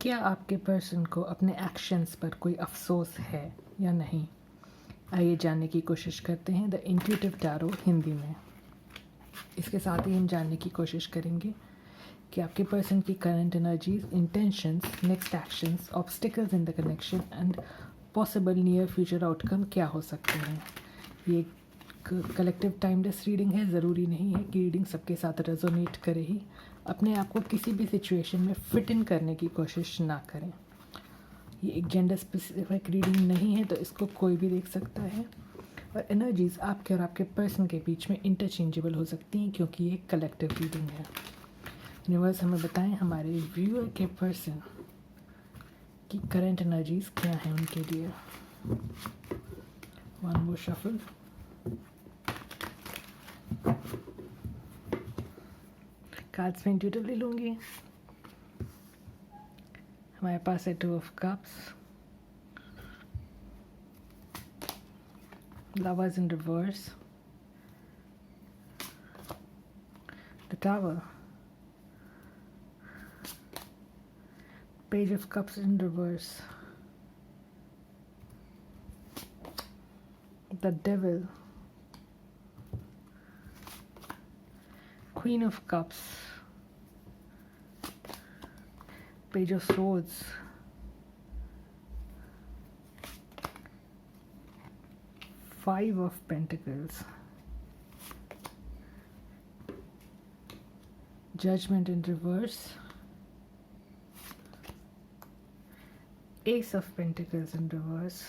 क्या आपके पर्सन को अपने एक्शंस पर कोई अफसोस है या नहीं? आइए जानने की कोशिश करते हैं द इंट्यूटिव टैरो हिंदी में। इसके साथ ही हम जानने की कोशिश करेंगे कि आपके पर्सन की current energies, intentions, next actions, obstacles in the connection and possible near future outcome क्या हो सकते हैं। ये कलेक्टिव टाइमलेस रीडिंग है, ज़रूरी नहीं है कि रीडिंग सबके साथ रेजोनेट करे ही। अपने आप को किसी भी सिचुएशन में फिट इन करने की कोशिश ना करें। ये एक जेंडर स्पेसिफिक रीडिंग नहीं है, तो इसको कोई भी देख सकता है। और एनर्जीज़ आपके और आपके पर्सन के बीच में इंटरचेंजेबल हो सकती हैं क्योंकि ये कलेक्टिव रीडिंग है। यूनिवर्स हमें बताएं हमारे व्यूअर के पर्सन की करंट एनर्जीज़ क्या हैं उनके लिए। One more shuffle. कार्ड्स में इंट्यूटिवली लूँगी। हमारे पास है 2 of cups, lovers in reverse, the tower, page of cups in reverse, the devil, queen of cups, page of swords, Five of Pentacles, Judgment in reverse, Ace of Pentacles in reverse,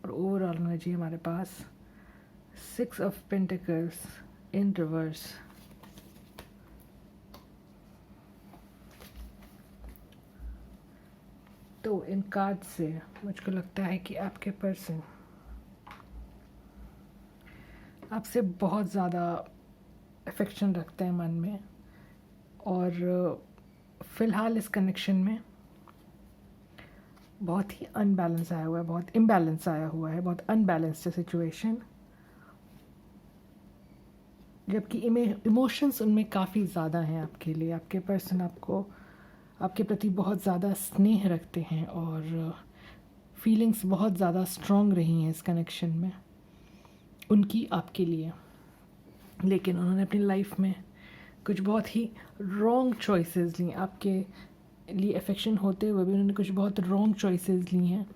और overall energy हमारे पास 6 of Pentacles in reverse। तो इन card से मुझको लगता है कि आपके person आपसे बहुत ज़्यादा अफेक्शन रखते हैं मन में, और फ़िलहाल इस कनेक्शन में बहुत ही अनबैलेंस आया हुआ है, बहुत इम्बैलेंस आया हुआ है, बहुत अनबैलेंस्ड सिचुएशन। जबकि इमोशंस उनमें काफ़ी ज़्यादा हैं आपके लिए। आपके पर्सन आपके प्रति बहुत ज़्यादा स्नेह रखते हैं और फीलिंग्स बहुत ज़्यादा स्ट्रॉन्ग रही हैं इस कनेक्शन में उनकी आपके लिए। लेकिन उन्होंने अपनी लाइफ में कुछ बहुत ही रॉन्ग चॉइसेस ली। आपके लिए अफेक्शन होते हुए भी उन्होंने कुछ बहुत रॉन्ग चॉइसेस ली हैं,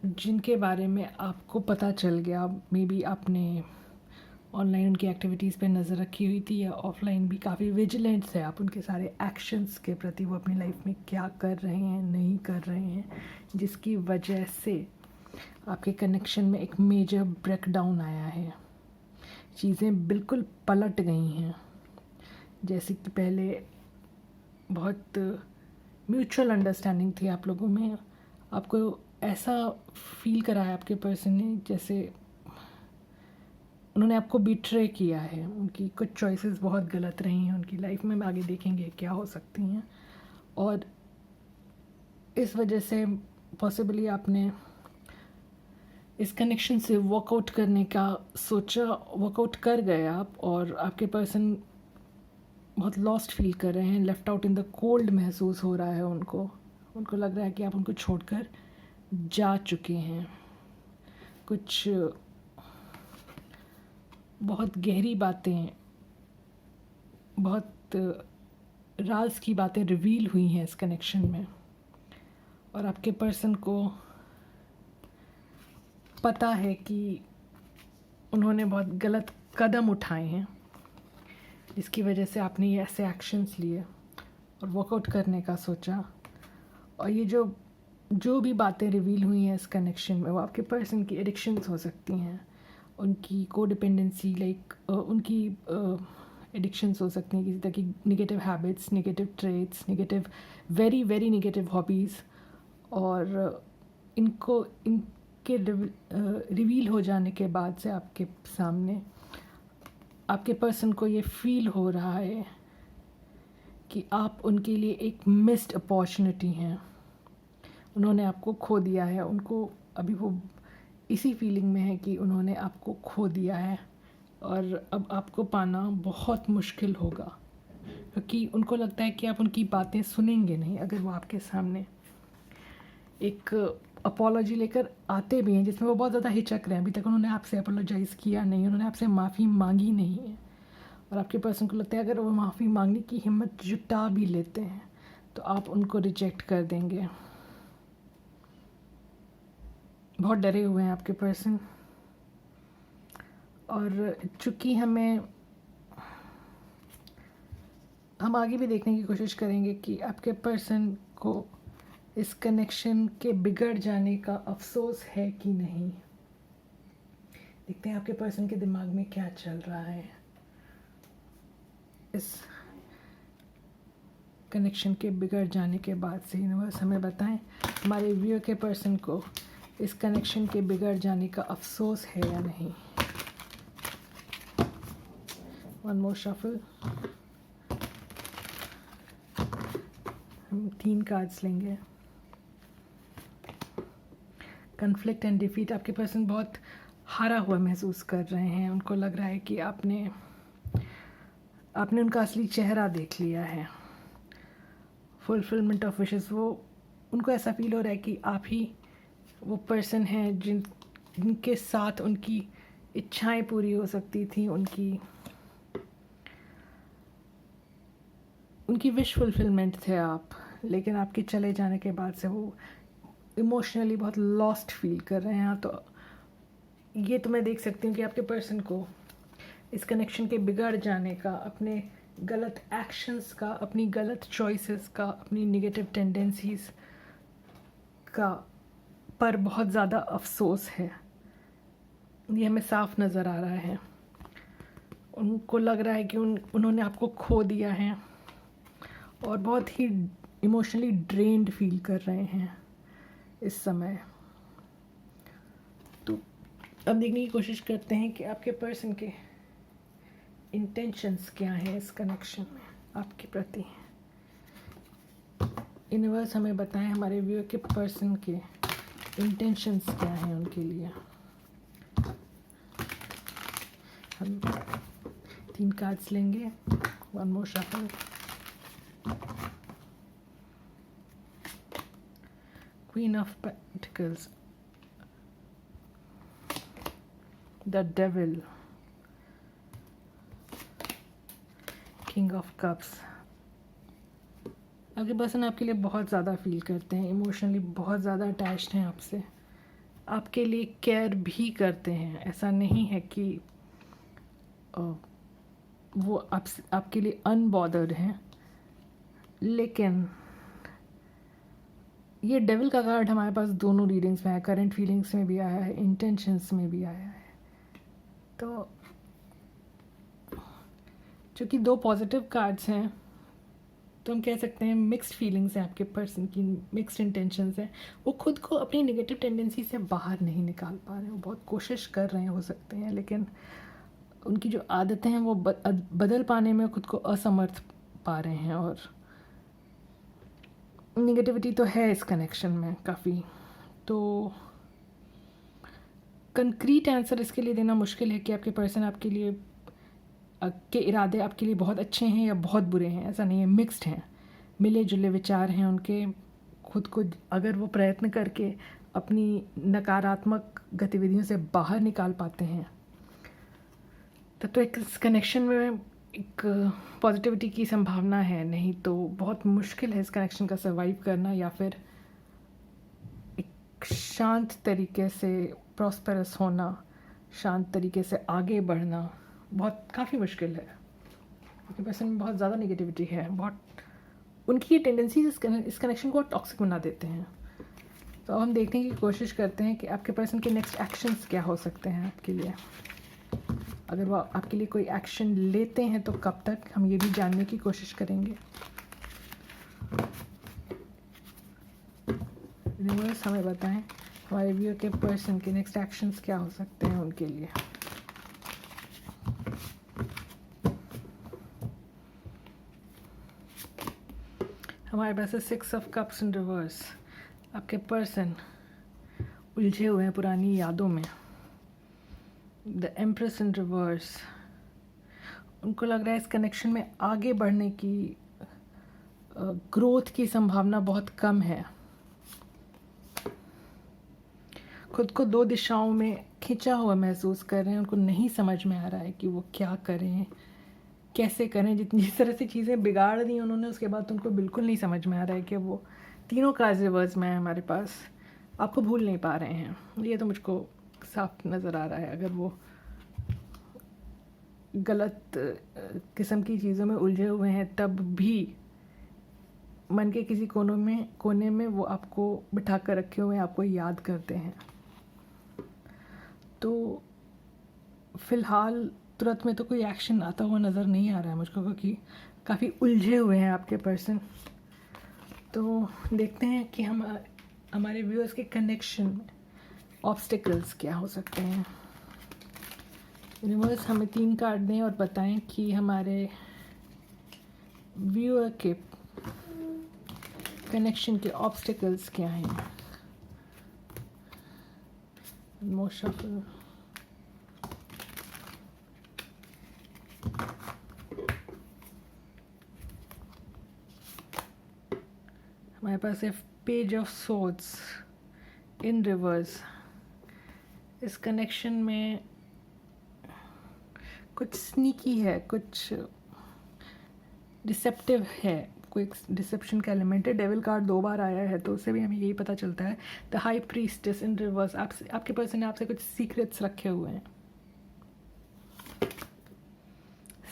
जिनके बारे में आपको पता चल गया। मे बी आपने ऑनलाइन उनकी एक्टिविटीज़ पे नज़र रखी हुई थी, या ऑफलाइन भी काफ़ी विजिलेंट थे आप उनके सारे एक्शंस के प्रति। वो अपनी लाइफ में क्या कर रहे हैं, नहीं कर रहे हैं, जिसकी वजह से आपके कनेक्शन में एक मेजर ब्रेकडाउन आया है। चीज़ें बिल्कुल पलट गई हैं। जैसे कि पहले बहुत म्यूचुअल अंडरस्टैंडिंग थी आप लोगों में। आपको ऐसा फील कराया आपके पर्सन ने जैसे उन्होंने आपको बिट्रे किया है। उनकी कुछ चॉइसेस बहुत गलत रही हैं उनकी लाइफ में, आगे देखेंगे क्या हो सकती हैं। और इस वजह से पॉसिबली आपने इस कनेक्शन से वर्कआउट करने का सोचा, वर्कआउट कर गए आप, और आपके पर्सन बहुत लॉस्ट फील कर रहे हैं, left out in the cold महसूस हो रहा है उनको लग रहा है कि आप उनको छोड़कर जा चुके हैं। कुछ बहुत गहरी बातें, बहुत राज की बातें रिवील हुई हैं इस कनेक्शन में, और आपके पर्सन को पता है कि उन्होंने बहुत गलत कदम उठाए हैं, जिसकी वजह से आपने ये ऐसे एक्शंस लिए और वर्कआउट करने का सोचा। और ये जो भी बातें रिवील हुई हैं इस कनेक्शन में, वो आपके पर्सन की एडिक्शंस हो सकती हैं, उनकी कोडिपेंडेंसी, उनकी एडिक्शंस हो सकती हैं, किसी तरह की negative habits, negative traits, negative very very negative hobbies. और इनके रिवील हो जाने के बाद से आपके सामने आपके पर्सन को ये फील हो रहा है कि आप उनके लिए एक मिस्ड अपॉर्चुनिटी हैं। उन्होंने आपको खो दिया है, उनको अभी वो इसी फीलिंग में है कि उन्होंने आपको खो दिया है, और अब आपको पाना बहुत मुश्किल होगा। क्योंकि उनको लगता है कि आप उनकी बातें सुनेंगे नहीं। अगर वो आपके सामने एक अपॉलॉजी लेकर आते भी हैं जिसमें वो बहुत ज़्यादा हिचक रहे हैं, अभी तक उन्होंने आपसे अपोलोजाइज़ किया नहीं, उन्होंने आपसे माफ़ी मांगी नहीं है, और आपके पर्सन को लगता है अगर वो माफ़ी मांगने की हिम्मत जुटा भी लेते हैं तो आप उनको रिजेक्ट कर देंगे। बहुत डरे हुए हैं आपके पर्सन। और चूँकि हम आगे भी देखने की कोशिश करेंगे कि आपके पर्सन को इस कनेक्शन के बिगड़ जाने का अफसोस है कि नहीं। देखते हैं आपके पर्सन के दिमाग में क्या चल रहा है इस कनेक्शन के बिगड़ जाने के बाद से। यूनिवर्स हमें बताएं हमारे व्यूअर के पर्सन को इस कनेक्शन के बिगड़ जाने का अफसोस है या नहीं। One more shuffle. हम 3 कार्ड्स लेंगे। Conflict and defeat. आपके पर्सन बहुत हारा हुआ महसूस कर रहे हैं। उनको लग रहा है कि आपने उनका असली चेहरा देख लिया है। Fulfilment of wishes. उनको ऐसा फील हो रहा है कि आप ही वो पर्सन हैं जिनके साथ उनकी इच्छाएं पूरी हो सकती थी, उनकी विश फुलफिलमेंट थे आप। लेकिन आपके चले जाने के बाद से वो इमोशनली बहुत लॉस्ट फील कर रहे हैं। तो ये तो मैं देख सकती हूँ कि आपके पर्सन को इस कनेक्शन के बिगड़ जाने का, अपने गलत एक्शंस का, अपनी गलत चॉइसेस का, अपनी नेगेटिव टेंडेंसीज का पर बहुत ज़्यादा अफसोस है। ये हमें साफ नज़र आ रहा है। उनको लग रहा है कि उन्होंने आपको खो दिया है और बहुत ही इमोशनली ड्रेन्ड फील कर रहे हैं इस समय। तो अब देखने की कोशिश करते हैं कि आपके पर्सन के इंटेंशंस क्या हैं इस कनेक्शन में आपके प्रति। यूनिवर्स हमें बताएं हमारे व्यूअर के पर्सन के इंटेंशंस क्या हैं उनके लिए। हम 3 कार्ड्स लेंगे। One more shuffle. Queen of Pentacles, the Devil, King of Cups। आपके पर्सन आपके लिए बहुत ज़्यादा फील करते हैं, इमोशनली बहुत ज़्यादा अटैच्ड हैं आपसे, आपके लिए केयर भी करते हैं। ऐसा नहीं है कि वो आपके लिए अनबॉदर्ड हैं, लेकिन ये डेविल का कार्ड हमारे पास दोनों रीडिंग्स में है। करंट फीलिंग्स में भी आया है, इंटेंशंस में भी आया है। तो चूँकि 2 पॉजिटिव कार्ड्स हैं तो हम कह सकते हैं मिक्स्ड फीलिंग्स हैं आपके पर्सन की, मिक्स्ड इंटेंशंस हैं। वो खुद को अपनी नेगेटिव टेंडेंसी से बाहर नहीं निकाल पा रहे हैं। वो बहुत कोशिश कर रहे हैं हो सकते हैं, लेकिन उनकी जो आदतें हैं वो बदल पाने में खुद को असमर्थ पा रहे हैं। और निगेटिविटी तो है इस कनेक्शन में काफ़ी। तो कंक्रीट आंसर इसके लिए देना मुश्किल है कि आपके पर्सन आपके लिए के इरादे आपके लिए बहुत अच्छे हैं या बहुत बुरे हैं। ऐसा नहीं है, मिक्स्ड हैं, मिले जुले विचार हैं उनके। खुद को अगर वो प्रयत्न करके अपनी नकारात्मक गतिविधियों से बाहर निकाल पाते हैं तब तो एक इस कनेक्शन में एक पॉजिटिविटी की संभावना है। नहीं तो बहुत मुश्किल है इस कनेक्शन का सर्वाइव करना, या फिर एक शांत तरीके से प्रॉस्पेरस होना, शांत तरीके से आगे बढ़ना बहुत काफ़ी मुश्किल है। क्योंकि पर्सन में बहुत ज़्यादा नेगेटिविटी है, बहुत उनकी ये टेंडेंसीज इस कनेक्शन को टॉक्सिक बना देते हैं। तो अब हम देखने की कोशिश करते हैं कि आपके पर्सन के नेक्स्ट एक्शंस क्या हो सकते हैं आपके लिए। अगर वो आपके लिए कोई एक्शन लेते हैं तो कब तक, हम ये भी जानने की कोशिश करेंगे। यूनिवर्स हमें बताएं हमारे व्यूअर के पर्सन के नेक्स्ट एक्शंस क्या हो सकते हैं उनके लिए। हमारे पास है 6 ऑफ कप्स इन रिवर्स। आपके पर्सन उलझे हुए हैं पुरानी यादों में। The empress in reverse. उनको लग रहा है इस कनेक्शन में आगे बढ़ने की ग्रोथ की संभावना बहुत कम है। खुद को दो दिशाओं में खिंचा हुआ महसूस कर रहे हैं, उनको नहीं समझ में आ रहा है कि वो क्या करें, कैसे करें। जिस तरह से चीज़ें बिगाड़ दी उन्होंने, उसके बाद उनको बिल्कुल नहीं समझ में आ रहा है कि वो तीनों कार्ड्स रिवर्स में है हमारे पास, आपको भूल नहीं पा रहे हैं। ये तो मुझको साफ नज़र आ रहा है। अगर वो गलत किस्म की चीज़ों में उलझे हुए हैं, तब भी मन के किसी कोने में वो आपको बिठा कर रखे हुए हैं, आपको याद करते हैं। तो फ़िलहाल तुरंत में तो कोई एक्शन आता हुआ नज़र नहीं आ रहा है मुझको, क्योंकि काफ़ी उलझे हुए हैं आपके पर्सन। तो देखते हैं कि हमारे व्यूअर्स के कनेक्शन में ऑब्स्टिकल्स क्या हो सकते हैं। यूनिवर्स हमें 3 कार्ड दें और बताएं कि हमारे व्यूअर के कनेक्शन के ऑब्स्टिकल्स क्या हैं। मोस्ट ऑफ हमारे पास है page of swords in reverse. इस कनेक्शन में कुछ स्नीकी है, कुछ डिसेप्टिव है, कोई डिसेप्शन का एलिमेंट है। डेविल कार्ड 2 बार आया है, तो उससे भी हमें यही पता चलता है। The high priestess in reverse, आपके पर्सन ने आपसे कुछ सीक्रेट्स रखे हुए हैं।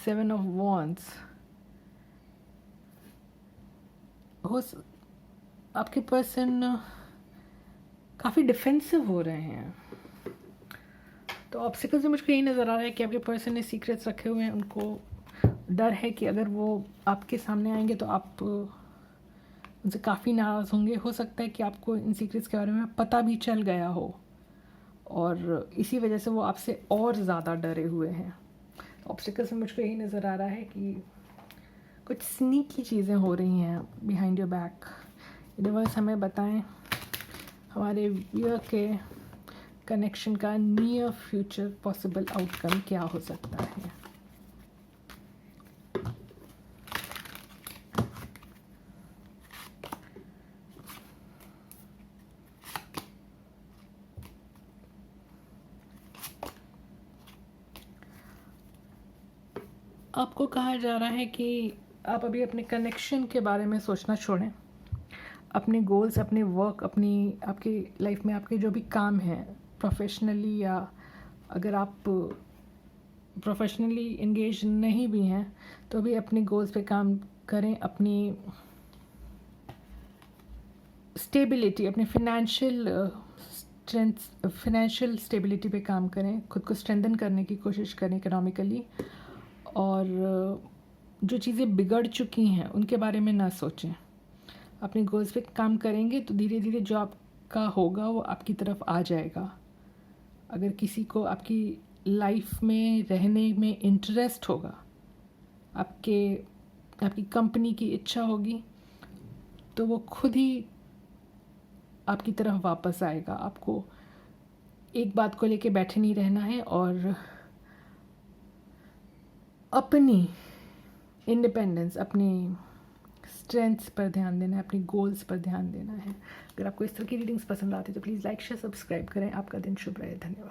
7 ऑफ वॉन्ड्स, आपके पर्सन काफ़ी डिफेंसिव हो रहे हैं। तो ऑब्स्टिकल से मुझको यही नज़र आ रहा है कि आपके पर्सन ने सीक्रेट्स रखे हुए हैं। उनको डर है कि अगर वो आपके सामने आएंगे तो आप उनसे काफ़ी नाराज़ होंगे। हो सकता है कि आपको इन सीक्रेट्स के बारे में पता भी चल गया हो, और इसी वजह से वो आपसे और ज़्यादा डरे हुए हैं। ऑब्स्टिकल से मुझको यही नज़र आ रहा है कि कुछ स्नीकी चीज़ें हो रही हैं बिहाइंड योर बैक। यूनिवर्स हमें बताएं हमारे व्यूअर के कनेक्शन का नियर फ्यूचर पॉसिबल आउटकम क्या हो सकता है। आपको कहा जा रहा है कि आप अभी अपने कनेक्शन के बारे में सोचना छोड़ें। अपने गोल्स, अपने वर्क, आपकी लाइफ में आपके जो भी काम हैं प्रोफेशनली, या अगर आप प्रोफेशनली इंगेज नहीं भी हैं तो भी अपने गोल्स पे काम करें। अपनी स्टेबिलिटी, अपने फाइनेंशियल स्टेबिलिटी पे काम करें। खुद को स्ट्रेंथन करने की कोशिश करें इकोनॉमिकली, और जो चीज़ें बिगड़ चुकी हैं उनके बारे में ना सोचें। अपने गोल्स पे काम करेंगे तो धीरे धीरे जो आपका होगा वो आपकी तरफ आ जाएगा। अगर किसी को आपकी लाइफ में रहने में इंटरेस्ट होगा, आपकी कंपनी की इच्छा होगी, तो वो खुद ही आपकी तरफ वापस आएगा। आपको एक बात को लेके बैठे नहीं रहना है, और अपनी इंडिपेंडेंस, अपनी स्ट्रेंथ्स पर ध्यान देना है, अपनी गोल्स पर ध्यान देना है। अगर आपको इस तरह की रीडिंग्स पसंद आती है तो प्लीज़ लाइक शेयर सब्सक्राइब करें। आपका दिन शुभ रहे। धन्यवाद।